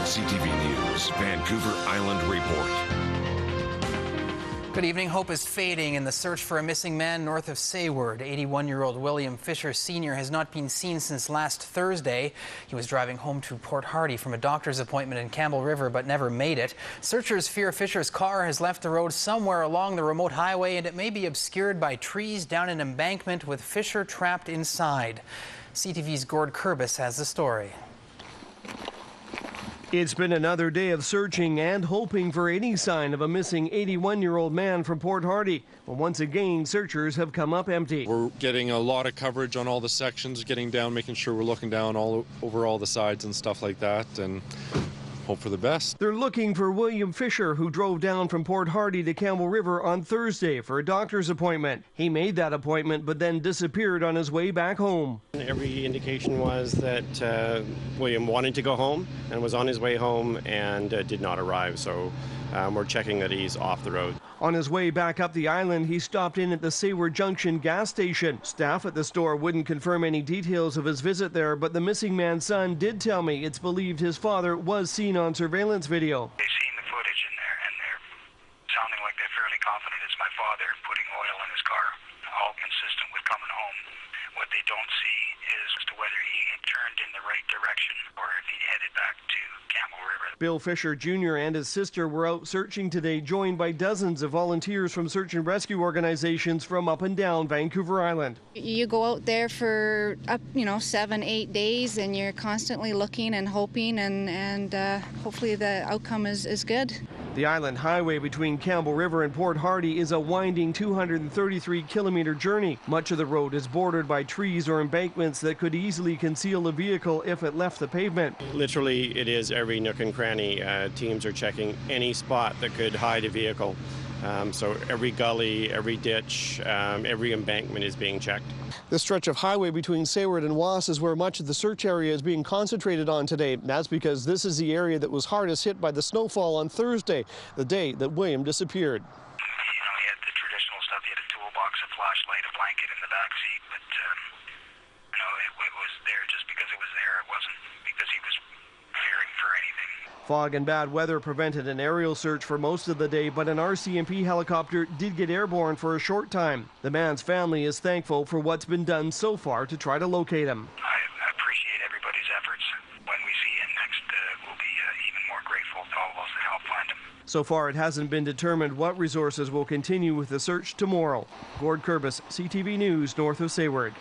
CTV News, Vancouver Island Report. Good evening. Hope is fading in the search for a missing man north of Sayward. 81-year-old William Fisher Sr. has not been seen since last Thursday. He was driving home to Port Hardy from a doctor's appointment in Campbell River but never made it. Searchers fear Fisher's car has left the road somewhere along the remote highway and it may be obscured by trees down an embankment with Fisher trapped inside. CTV's Gord Kurbis has the story. It's been another day of searching and hoping for any sign of a missing 81-year-old man from Port Hardy. But once again, searchers have come up empty. We're getting a lot of coverage on all the sections, getting down, making sure we're looking down all over all the sides and stuff like that, and hope for the best. They're looking for William Fisher, who drove down from Port Hardy to Campbell River on Thursday for a doctor's appointment. He made that appointment but then disappeared on his way back home. Every indication was that William wanted to go home and was on his way home and did not arrive, so we're checking that he's off the road. On his way back up the island, he stopped in at the Sayward Junction gas station. Staff at the store wouldn't confirm any details of his visit there, but the missing man's son did tell me it's believed his father was seen on surveillance video. They've seen the footage in there, and they're sounding like they're fairly confident it's my father putting oil in his car, all consistent with coming home. What they don't see is as to whether he had turned in the right direction or if he headed back to Campbell River. Bill Fisher Jr. and his sister were out searching today, joined by dozens of volunteers from search and rescue organizations from up and down Vancouver Island. You go out there for 7-8 days and you're constantly looking and hoping and hopefully the outcome is good. The island highway between Campbell River and Port Hardy is a winding 233-kilometer journey. Much of the road is bordered by trees or embankments that could easily conceal a vehicle if it left the pavement. Literally, it is every nook and cranny. Teams are checking any spot that could hide a vehicle. So every gully, every ditch, every embankment is being checked. The stretch of highway between Sayward and Was is where much of the search area is being concentrated on today. That's because this is the area that was hardest hit by the snowfall on Thursday, the day that William disappeared. He had the traditional stuff. He had a toolbox, a flashlight, a blanket in the back seat, but it was there just because it was there. It wasn't because he was fearing for anything. Fog and bad weather prevented an aerial search for most of the day, but an RCMP helicopter did get airborne for a short time. The man's family is thankful for what's been done so far to try to locate him. I appreciate everybody's efforts. When we see him next, we'll be even more grateful to all of us that helped find him. So far, it hasn't been determined what resources will continue with the search tomorrow. Gord Kurbis, CTV News, north of Sayward.